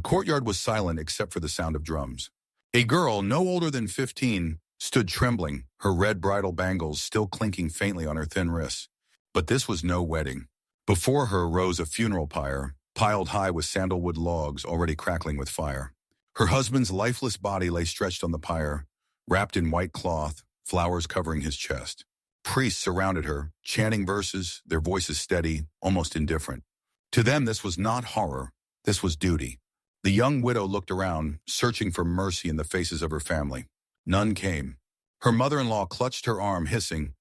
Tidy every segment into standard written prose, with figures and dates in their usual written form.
courtyard was silent except for the sound of drums. A girl, no older than 15, stood trembling, her red bridal bangles still clinking faintly on her thin wrists. But this was no wedding. Before her rose a funeral pyre, piled high with sandalwood logs already crackling with fire. Her husband's lifeless body lay stretched on the pyre, wrapped in white cloth, flowers covering his chest. Priests surrounded her, chanting verses, their voices steady, almost indifferent. To them, this was not horror. This was duty. The young widow looked around, searching for mercy in the faces of her family. None came. Her mother-in-law clutched her arm, hissing,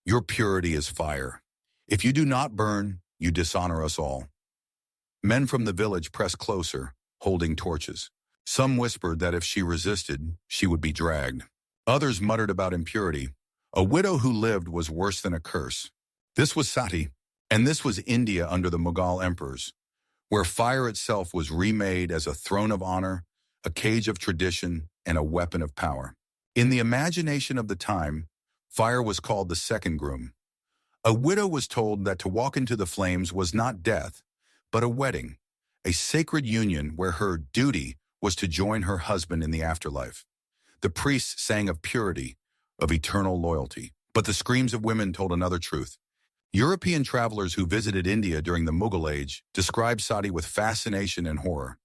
"Your purity is fire. If you do not burn, you dishonor us all." Men from the village pressed closer, holding torches. Some whispered that if she resisted, she would be dragged. Others muttered about impurity. A widow who lived was worse than a curse. This was Sati, and this was India under the Mughal emperors, where fire itself was remade as a throne of honor, a cage of tradition, and a weapon of power. In the imagination of the time, fire was called the second groom. A widow was told that to walk into the flames was not death, but a wedding, a sacred union where her duty was to join her husband in the afterlife. The priests sang of purity, of eternal loyalty. But the screams of women told another truth. European travelers who visited India during the Mughal age described Sati with fascination and horror.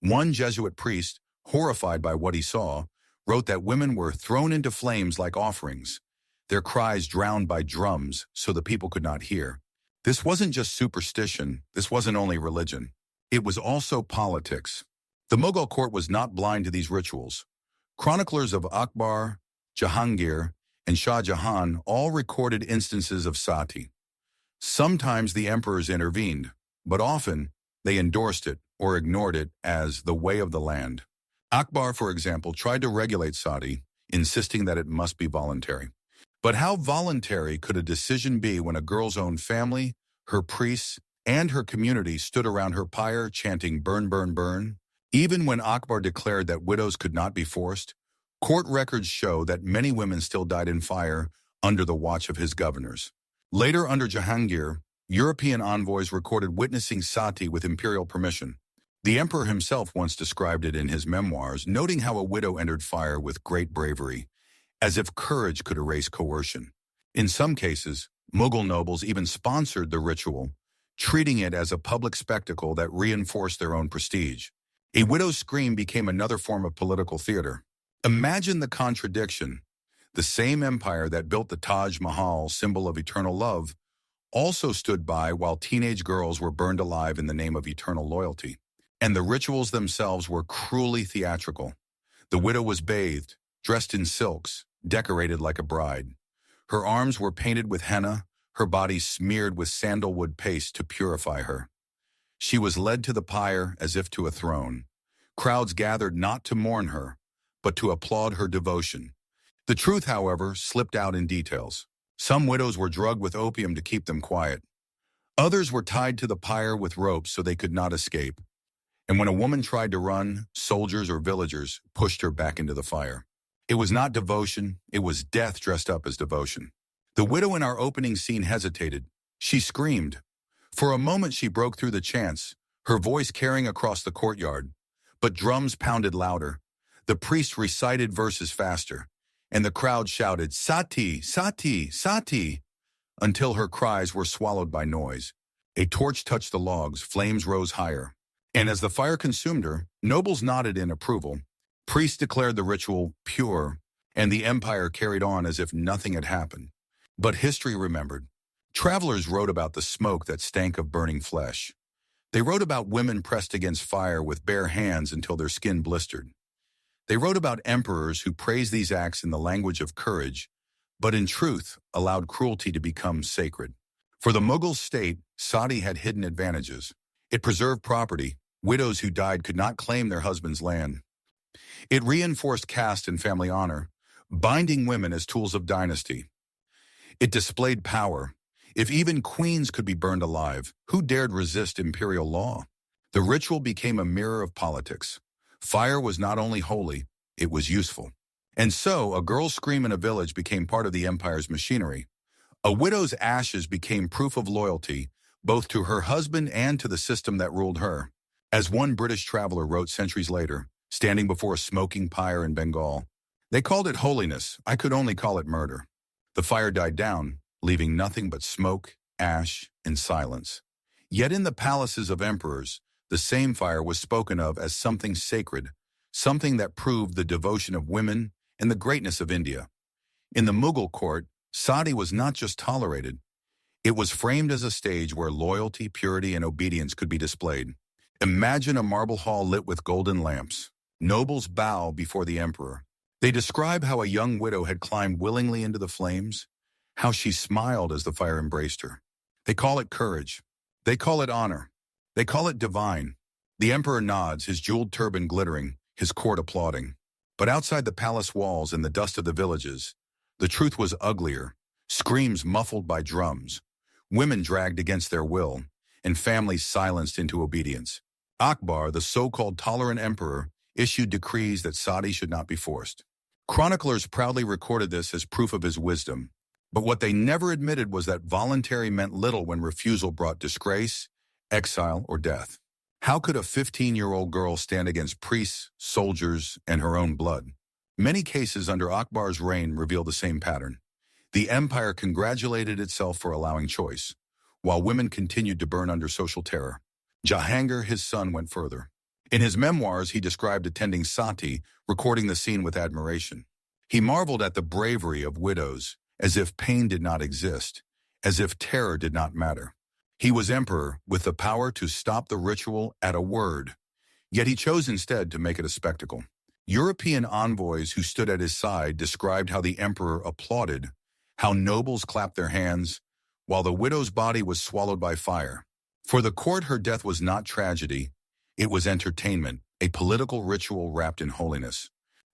One Jesuit priest, horrified by what he saw, wrote that women were thrown into flames like offerings, their cries drowned by drums so the people could not hear. This wasn't just superstition, this wasn't only religion. It was also politics. The Mughal court was not blind to these rituals. Chroniclers of Akbar, Jahangir, and Shah Jahan all recorded instances of Sati. Sometimes the emperors intervened, but often they endorsed it or ignored it as the way of the land. Akbar, for example, tried to regulate Sati, insisting that it must be voluntary. But how voluntary could a decision be when a girl's own family, her priests, and her community stood around her pyre chanting "burn, burn, burn"? Even when Akbar declared that widows could not be forced, court records show that many women still died in fire under the watch of his governors. Later, under Jahangir, European envoys recorded witnessing Sati with imperial permission. The emperor himself once described it in his memoirs, noting how a widow entered fire with great bravery, as if courage could erase coercion. In some cases, Mughal nobles even sponsored the ritual, treating it as a public spectacle that reinforced their own prestige. A widow's scream became another form of political theater. Imagine the contradiction. The same empire that built the Taj Mahal, symbol of eternal love, also stood by while teenage girls were burned alive in the name of eternal loyalty. And the rituals themselves were cruelly theatrical. The widow was bathed, dressed in silks, decorated like a bride. Her arms were painted with henna, her body smeared with sandalwood paste to purify her. She was led to the pyre as if to a throne. Crowds gathered not to mourn her, but to applaud her devotion. The truth, however, slipped out in details. Some widows were drugged with opium to keep them quiet. Others were tied to the pyre with ropes so they could not escape. And when a woman tried to run, soldiers or villagers pushed her back into the fire. It was not devotion, it was death dressed up as devotion. The widow in our opening scene hesitated. She screamed. For a moment she broke through the chants, her voice carrying across the courtyard. But drums pounded louder. The priest recited verses faster, and the crowd shouted, "Sati, Sati, Sati," until her cries were swallowed by noise. A torch touched the logs, flames rose higher. And as the fire consumed her, nobles nodded in approval. Priests declared the ritual pure, and the empire carried on as if nothing had happened. But history remembered. Travelers wrote about the smoke that stank of burning flesh. They wrote about women pressed against fire with bare hands until their skin blistered. They wrote about emperors who praised these acts in the language of courage, but in truth allowed cruelty to become sacred. For the Mughal state, Sati had hidden advantages. It preserved property. Widows who died could not claim their husband's land. It reinforced caste and family honor, binding women as tools of dynasty. It displayed power. If even queens could be burned alive, who dared resist imperial law? The ritual became a mirror of politics. Fire was not only holy, it was useful. And so, a girl's scream in a village became part of the empire's machinery. A widow's ashes became proof of loyalty, both to her husband and to the system that ruled her. As one British traveler wrote centuries later, standing before a smoking pyre in Bengal, "They called it holiness. I could only call it murder." The fire died down, leaving nothing but smoke, ash, and silence. Yet in the palaces of emperors, the same fire was spoken of as something sacred, something that proved the devotion of women and the greatness of India. In the Mughal court, Sati was not just tolerated. It was framed as a stage where loyalty, purity, and obedience could be displayed. Imagine a marble hall lit with golden lamps. Nobles bow before the emperor. They describe how a young widow had climbed willingly into the flames, how she smiled as the fire embraced her. They call it courage. They call it honor. They call it divine. The emperor nods, his jeweled turban glittering, his court applauding. But outside the palace walls and the dust of the villages, the truth was uglier. Screams muffled by drums, women dragged against their will, and families silenced into obedience. Akbar, the so-called tolerant emperor, issued decrees that Sati should not be forced. Chroniclers proudly recorded this as proof of his wisdom. But what they never admitted was that voluntary meant little when refusal brought disgrace, exile, or death. How could a 15-year-old girl stand against priests, soldiers, and her own blood? Many cases under Akbar's reign reveal the same pattern. The empire congratulated itself for allowing choice, while women continued to burn under social terror. Jahangir, his son, went further. In his memoirs, he described attending Sati, recording the scene with admiration. He marveled at the bravery of widows, as if pain did not exist, as if terror did not matter. He was emperor with the power to stop the ritual at a word, yet he chose instead to make it a spectacle. European envoys who stood at his side described how the emperor applauded, how nobles clapped their hands, while the widow's body was swallowed by fire. For the court, her death was not tragedy, it was entertainment, a political ritual wrapped in holiness.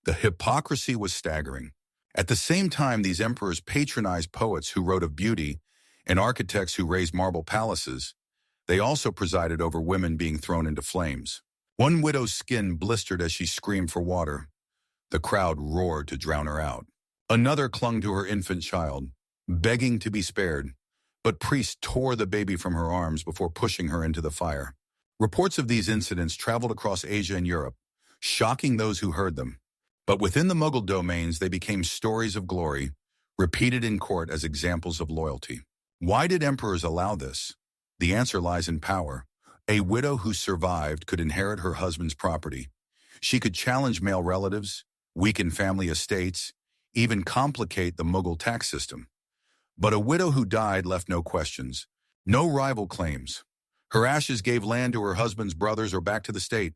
The hypocrisy was staggering. At the same time, these emperors patronized poets who wrote of beauty and architects who raised marble palaces. They also presided over women being thrown into flames. One widow's skin blistered as she screamed for water. The crowd roared to drown her out. Another clung to her infant child, begging to be spared, but priests tore the baby from her arms before pushing her into the fire. Reports of these incidents traveled across Asia and Europe, shocking those who heard them. But within the Mughal domains, they became stories of glory, repeated in court as examples of loyalty. Why did emperors allow this? The answer lies in power. A widow who survived could inherit her husband's property. She could challenge male relatives, weaken family estates, even complicate the Mughal tax system. But a widow who died left no questions, no rival claims. Her ashes gave land to her husband's brothers or back to the state.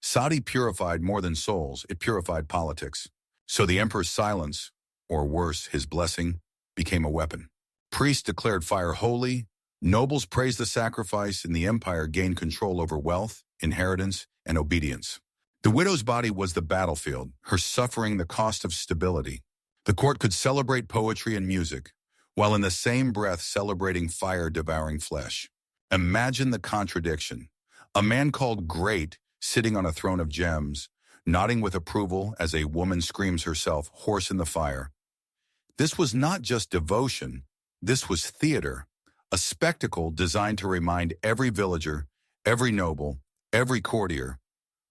Sati purified more than souls, it purified politics. So the emperor's silence, or worse, his blessing, became a weapon. Priests declared fire holy, nobles praised the sacrifice, and the empire gained control over wealth, inheritance, and obedience. The widow's body was the battlefield, her suffering the cost of stability. The court could celebrate poetry and music, while in the same breath celebrating fire devouring flesh. Imagine the contradiction. A man called great, sitting on a throne of gems, nodding with approval as a woman screams herself hoarse in the fire. This was not just devotion, this was theater, a spectacle designed to remind every villager, every noble, every courtier,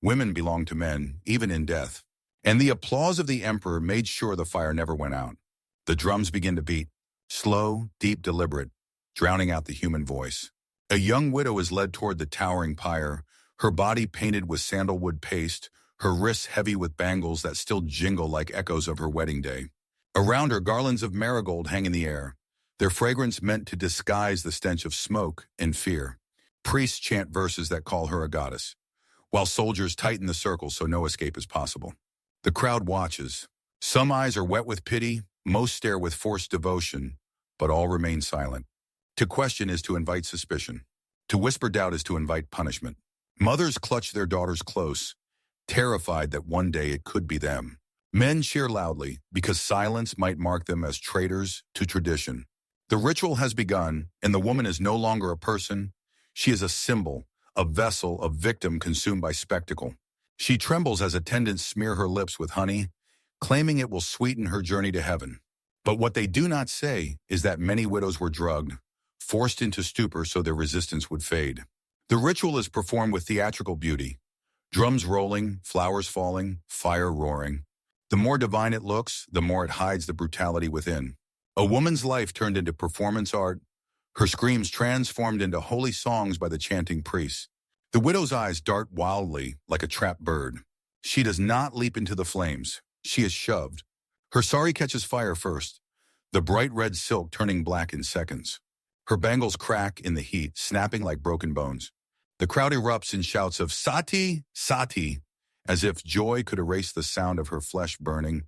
women belong to men, even in death. And the applause of the emperor made sure the fire never went out. The drums began to beat, slow, deep, deliberate, drowning out the human voice. A young widow is led toward the towering pyre, her body painted with sandalwood paste, her wrists heavy with bangles that still jingle like echoes of her wedding day. Around her, garlands of marigold hang in the air, their fragrance meant to disguise the stench of smoke and fear. Priests chant verses that call her a goddess, while soldiers tighten the circle so no escape is possible. The crowd watches. Some eyes are wet with pity, most stare with forced devotion, but all remain silent. To question is to invite suspicion. To whisper doubt is to invite punishment. Mothers clutch their daughters close, terrified that one day it could be them. Men cheer loudly because silence might mark them as traitors to tradition. The ritual has begun, and the woman is no longer a person. She is a symbol, a vessel, a victim consumed by spectacle. She trembles as attendants smear her lips with honey, claiming it will sweeten her journey to heaven. But what they do not say is that many widows were drugged, forced into stupor so their resistance would fade. The ritual is performed with theatrical beauty. Drums rolling, flowers falling, fire roaring. The more divine it looks, the more it hides the brutality within. A woman's life turned into performance art, her screams transformed into holy songs by the chanting priests. The widow's eyes dart wildly like a trapped bird. She does not leap into the flames. She is shoved. Her sari catches fire first, the bright red silk turning black in seconds. Her bangles crack in the heat, snapping like broken bones. The crowd erupts in shouts of Sati, Sati, as if joy could erase the sound of her flesh burning.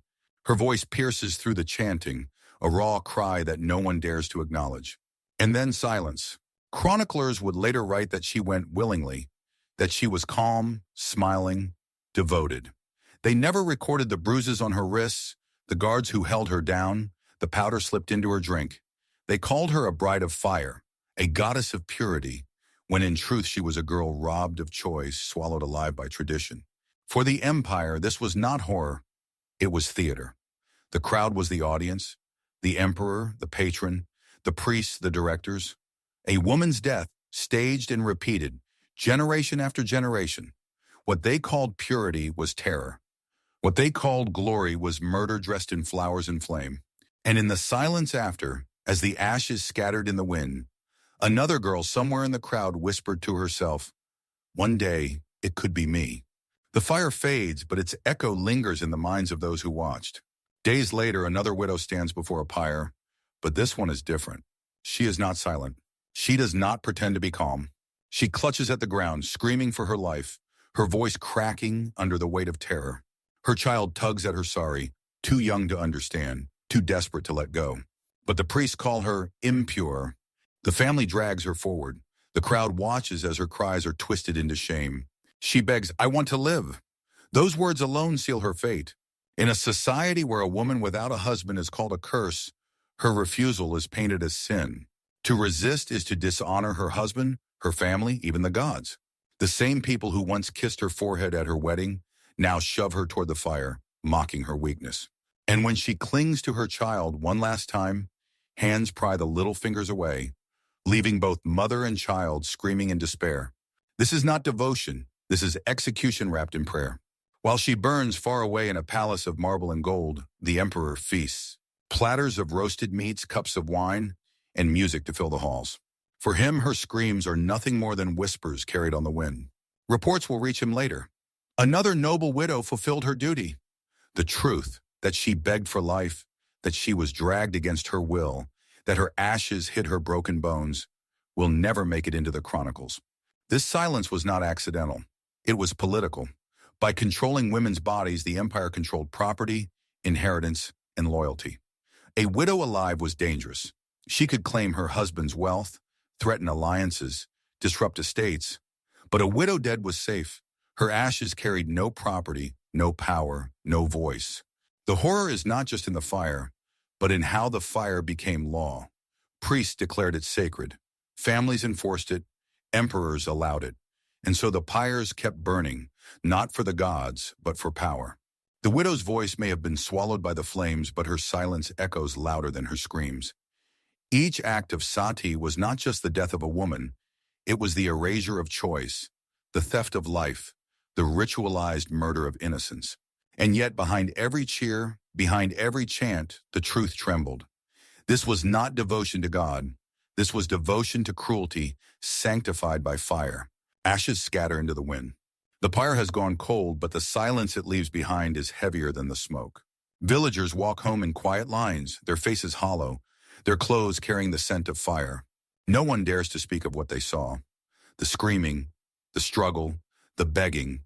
Her voice pierces through the chanting, a raw cry that no one dares to acknowledge. And then silence. Chroniclers would later write that she went willingly, that she was calm, smiling, devoted. They never recorded the bruises on her wrists, the guards who held her down, the powder slipped into her drink. They called her a bride of fire, a goddess of purity, when in truth she was a girl robbed of choice, swallowed alive by tradition. For the empire, this was not horror, it was theater. The crowd was the audience, the emperor, the patron, the priests, the directors. A woman's death, staged and repeated, generation after generation. What they called purity was terror. What they called glory was murder dressed in flowers and flame. And in the silence after, as the ashes scattered in the wind, another girl somewhere in the crowd whispered to herself, "One day, it could be me." The fire fades, but its echo lingers in the minds of those who watched. Days later, another widow stands before a pyre, but this one is different. She is not silent. She does not pretend to be calm. She clutches at the ground, screaming for her life, her voice cracking under the weight of terror. Her child tugs at her sari, too young to understand, too desperate to let go. But the priests call her impure. The family drags her forward. The crowd watches as her cries are twisted into shame. She begs, "I want to live." Those words alone seal her fate. In a society where a woman without a husband is called a curse, her refusal is painted as sin. To resist is to dishonor her husband, her family, even the gods. The same people who once kissed her forehead at her wedding now shove her toward the fire, mocking her weakness. And when she clings to her child one last time, hands pry the little fingers away, leaving both mother and child screaming in despair. This is not devotion. This is execution wrapped in prayer. While she burns far away in a palace of marble and gold, the emperor feasts. Platters of roasted meats, cups of wine, and music to fill the halls. For him, her screams are nothing more than whispers carried on the wind. Reports will reach him later. Another noble widow fulfilled her duty. The truth, that she begged for life, that she was dragged against her will, that her ashes hid her broken bones, will never make it into the chronicles. This silence was not accidental. It was political. By controlling women's bodies, the empire controlled property, inheritance, and loyalty. A widow alive was dangerous. She could claim her husband's wealth, threaten alliances, disrupt estates. But a widow dead was safe. Her ashes carried no property, no power, no voice. The horror is not just in the fire, but in how the fire became law. Priests declared it sacred. Families enforced it. Emperors allowed it. And so the pyres kept burning, not for the gods, but for power. The widow's voice may have been swallowed by the flames, but her silence echoes louder than her screams. Each act of Sati was not just the death of a woman, it was the erasure of choice, the theft of life, the ritualized murder of innocence. And yet behind every cheer, behind every chant, the truth trembled. This was not devotion to God. This was devotion to cruelty, sanctified by fire. Ashes scatter into the wind. The pyre has gone cold, but the silence it leaves behind is heavier than the smoke. Villagers walk home in quiet lines, their faces hollow, their clothes carrying the scent of fire. No one dares to speak of what they saw. The screaming, the struggle, the begging,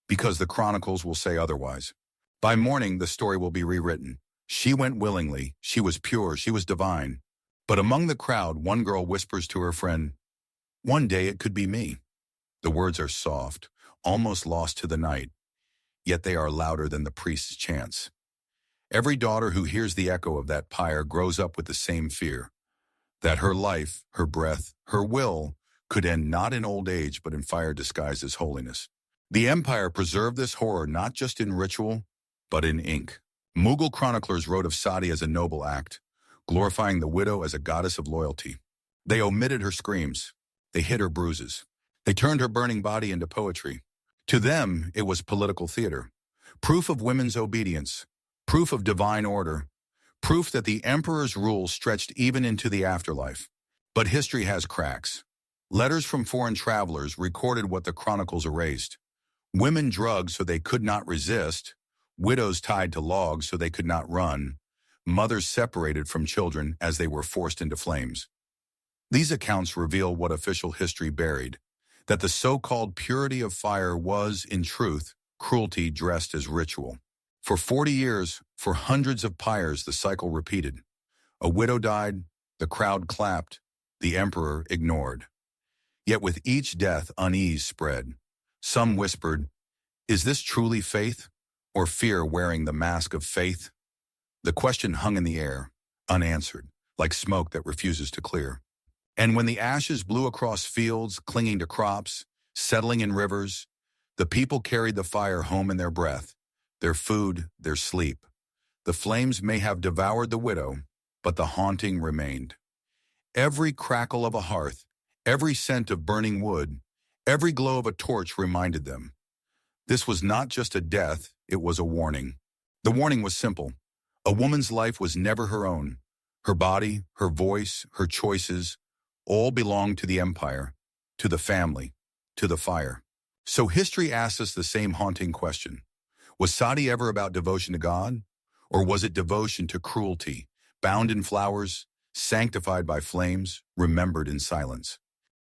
because the chronicles will say otherwise. By morning, the story will be rewritten. She went willingly, she was pure, she was divine. But among the crowd, one girl whispers to her friend, "One day it could be me." The words are soft, almost lost to the night, yet they are louder than the priest's chants. Every daughter who hears the echo of that pyre grows up with the same fear, that her life, her breath, her will could end not in old age but in fire disguised as holiness. The empire preserved this horror not just in ritual, but in ink. Mughal chroniclers wrote of Sati as a noble act, glorifying the widow as a goddess of loyalty. They omitted her screams. They hid her bruises. They turned her burning body into poetry. To them, it was political theater. Proof of women's obedience, proof of divine order, proof that the emperor's rule stretched even into the afterlife. But history has cracks. Letters from foreign travelers recorded what the chronicles erased. Women drugged so they could not resist, widows tied to logs so they could not run, mothers separated from children as they were forced into flames. These accounts reveal what official history buried, that the so-called purity of fire was, in truth, cruelty dressed as ritual. For 40 years, for hundreds of pyres, the cycle repeated. A widow died, the crowd clapped, the emperor ignored. Yet with each death, unease spread. Some whispered, "Is this truly faith, or fear wearing the mask of faith?" The question hung in the air, unanswered, like smoke that refuses to clear. And when the ashes blew across fields, clinging to crops, settling in rivers, the people carried the fire home in their breath, their food, their sleep. The flames may have devoured the widow, but the haunting remained. Every crackle of a hearth, every scent of burning wood, every glow of a torch reminded them. This was not just a death, it was a warning. The warning was simple. A woman's life was never her own. Her body, her voice, her choices, all belonged to the empire, to the family, to the fire. So history asks us the same haunting question. Was Sati ever about devotion to God? Or was it devotion to cruelty, bound in flowers, sanctified by flames, remembered in silence?